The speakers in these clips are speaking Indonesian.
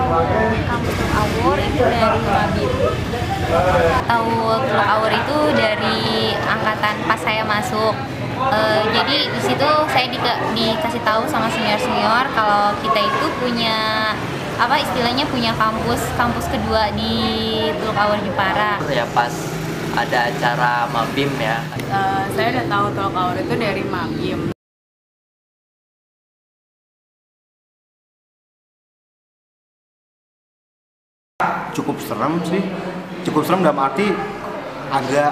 kampus Teluk Awur itu dari Mabim. Tahu Teluk Awur itu dari angkatan pas saya masuk. Jadi di situ saya dikasih tahu sama senior-senior kalau kita itu punya istilahnya punya kampus kedua di Teluk Awur Jepara. Ya pas ada acara Mabim ya. Saya udah tahu Teluk Awur itu dari Mabim. Cukup serem sih, cukup serem dalam arti agak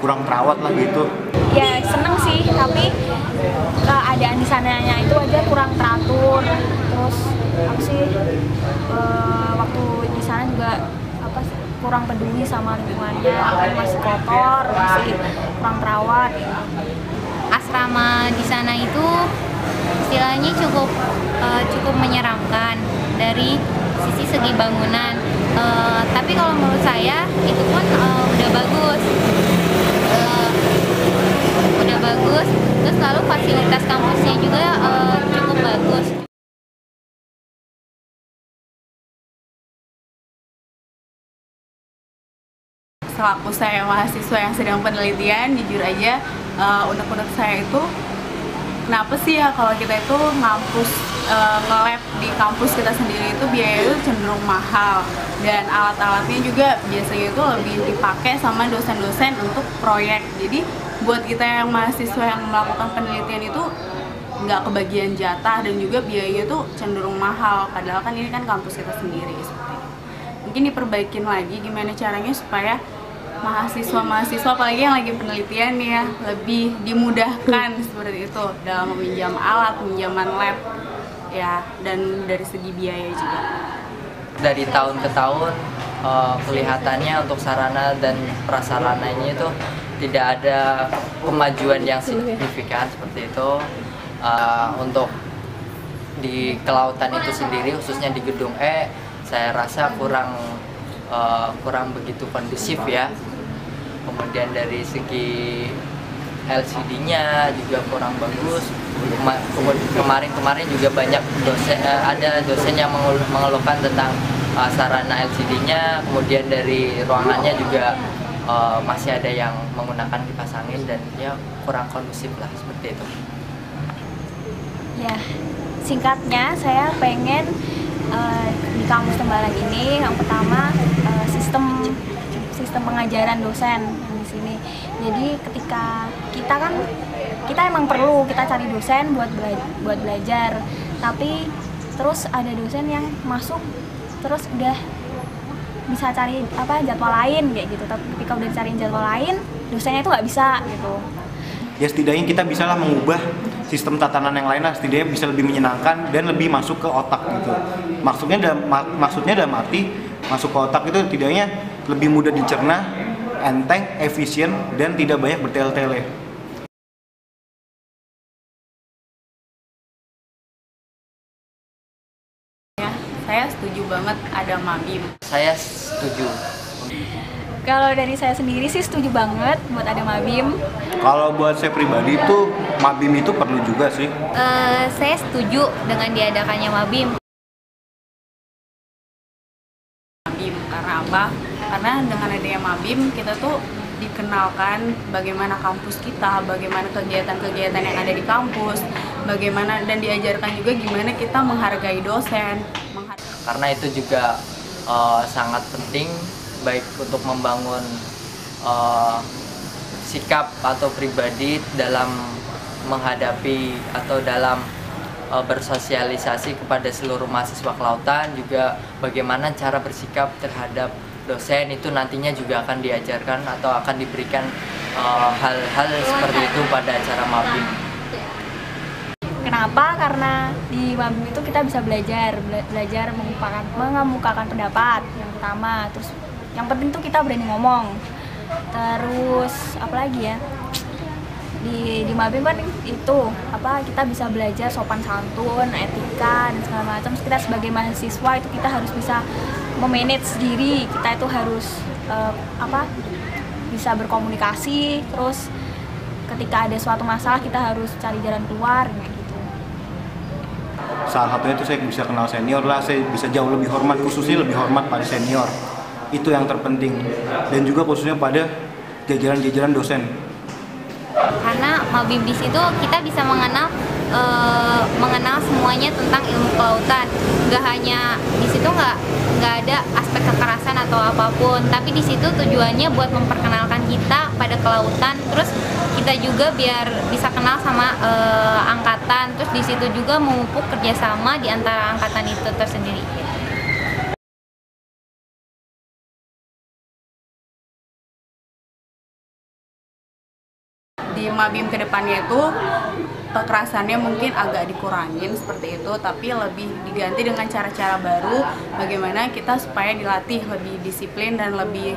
kurang terawat lah gitu. Ya seneng sih, tapi keadaan di sananya itu aja kurang teratur. Terus waktu di sana juga kurang peduli sama lingkungannya, masih kotor, masih kurang terawat. Asrama di sana itu istilahnya cukup menyeramkan dari segi bangunan. Tapi kalau menurut saya itu pun udah bagus. Terus lalu fasilitas kampusnya juga cukup bagus. Selaku saya mahasiswa yang sedang penelitian, jujur aja unek-unek saya itu kenapa sih ya kalau kita itu nge-lab di kampus kita sendiri itu biaya itu cenderung mahal, dan alat-alatnya juga biasanya itu lebih dipakai sama dosen-dosen untuk proyek. Jadi buat kita yang mahasiswa yang melakukan penelitian itu nggak kebagian jatah, dan juga biayanya itu cenderung mahal, padahal kan ini kan kampus kita sendiri. Mungkin diperbaikin lagi gimana caranya supaya mahasiswa apalagi yang lagi penelitian ya lebih dimudahkan seperti itu dalam meminjam alat, pinjaman lab ya, dan dari segi biaya juga. Dari tahun ke tahun kelihatannya untuk sarana dan prasarananya itu tidak ada kemajuan yang signifikan seperti itu. Untuk di kelautan itu sendiri, khususnya di gedung E, saya rasa kurang begitu kondusif ya. Kemudian dari segi LCD-nya juga kurang bagus. Kemarin juga banyak ada dosen yang mengeluhkan tentang sarana LCD-nya. Kemudian dari ruangannya juga masih ada yang menggunakan kipas angin, dan ya kurang kondusif lah seperti itu. Ya, singkatnya saya pengen di kampus Tembalang ini yang pertama sistem pengajaran dosen yang di sini. Jadi ketika kita emang perlu kita cari dosen buat belajar, tapi terus ada dosen yang masuk terus udah bisa cari jadwal lain kayak gitu. Tapi ketika udah cariin jadwal lain, dosennya itu nggak bisa gitu. Ya setidaknya kita bisa lah mengubah sistem tatanan yang lain lah, setidaknya bisa lebih menyenangkan dan lebih masuk ke otak gitu. Maksudnya dalam arti masuk ke otak itu setidaknya lebih mudah dicerna, enteng, efisien, dan tidak banyak bertele-tele. Ya, saya setuju banget ada Mabim. Saya setuju. Kalau dari saya sendiri sih setuju banget buat ada Mabim. Kalau buat saya pribadi itu Mabim itu perlu juga sih. Saya setuju dengan diadakannya Mabim. Karena apa? Karena dengan adanya Mabim kita tuh dikenalkan bagaimana kampus kita, bagaimana kegiatan-kegiatan yang ada di kampus, bagaimana, dan diajarkan juga gimana kita menghargai dosen. Karena itu juga sangat penting, baik untuk membangun sikap atau pribadi dalam menghadapi atau dalam bersosialisasi kepada seluruh mahasiswa kelautan, juga bagaimana cara bersikap terhadap dosen itu nantinya juga akan diajarkan atau akan diberikan hal-hal seperti itu pada acara Mabim. Kenapa? Karena di Mabim itu kita bisa belajar mengemukakan pendapat yang pertama. Terus yang penting tuh kita berani ngomong. Terus apalagi ya? Di Mabim kan itu kita bisa belajar sopan santun, etika, dan segala macam. Kita sebagai mahasiswa itu kita harus bisa memanage diri, kita itu harus bisa berkomunikasi. Terus ketika ada suatu masalah kita harus cari jalan keluar kayak gitu. salah satunya itu saya bisa kenal senior lah, saya bisa jauh lebih hormat, khususnya lebih hormat pada senior. Itu yang terpenting, dan juga khususnya pada jajaran-jajaran dosen. Karena Mabim di situ kita bisa mengenal semuanya tentang ilmu kelautan. Nggak hanya di situ nggak ada aspek kekerasan atau apapun, tapi di situ tujuannya buat memperkenalkan kita pada kelautan. Terus kita juga biar bisa kenal sama angkatan. Terus di situ juga memupuk kerjasama di antara angkatan itu tersendiri. Di Mabim kedepannya itu kekerasannya mungkin agak dikurangin seperti itu, tapi lebih diganti dengan cara-cara baru bagaimana kita supaya dilatih lebih disiplin dan lebih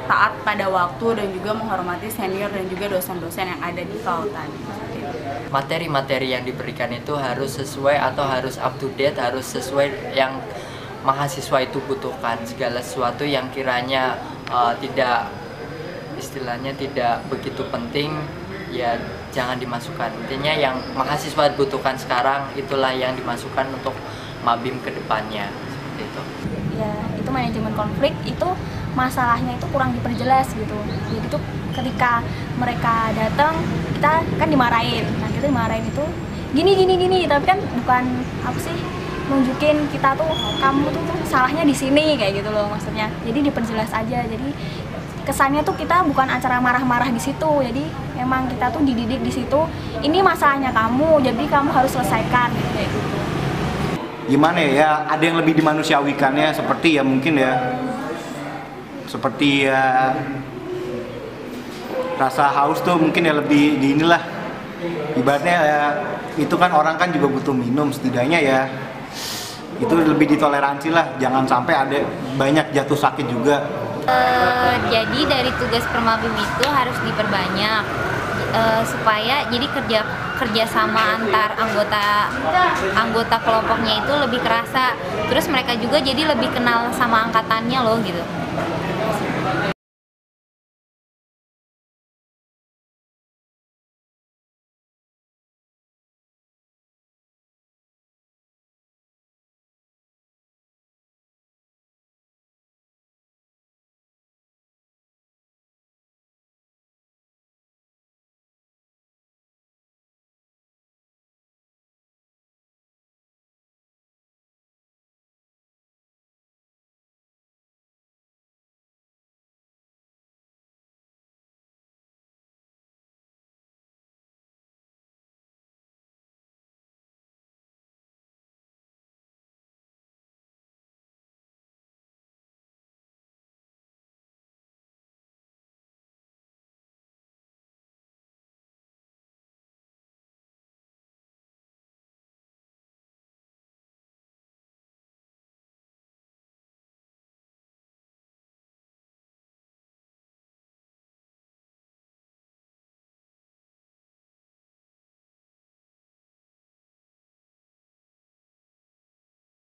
taat pada waktu dan juga menghormati senior dan juga dosen-dosen yang ada di kelautan. Materi-materi yang diberikan itu harus sesuai atau harus up to date, harus sesuai yang mahasiswa itu butuhkan. Segala sesuatu yang kiranya tidak begitu penting, ya jangan dimasukkan. Intinya yang mahasiswa butuhkan sekarang itulah yang dimasukkan untuk Mabim ke depannya, seperti itu. Ya, itu manajemen konflik itu masalahnya itu kurang diperjelas gitu. Jadi tuh ketika mereka datang, kita kan dimarahin. Nah, kita dimarahin itu gini, tapi kan bukan apa sih nunjukin kita tuh kamu tuh salahnya di sini kayak gitu loh maksudnya. Jadi diperjelas aja. Jadi kesannya tuh kita bukan acara marah-marah di situ. Jadi emang kita tuh dididik di situ. Ini masalahnya kamu, jadi kamu harus selesaikan kayak gitu. Gimana ya? Ada yang lebih dimanusiawikannya, seperti ya mungkin ya, seperti ya rasa haus tuh mungkin ya lebih di inilah. Ibaratnya ya, itu kan orang kan juga butuh minum, setidaknya ya itu lebih ditoleransi lah. Jangan sampai ada banyak jatuh sakit juga. Jadi dari tugas Permabim itu harus diperbanyak supaya jadi kerjasama antar anggota kelompoknya itu lebih kerasa. Terus mereka juga jadi lebih kenal sama angkatannya loh gitu.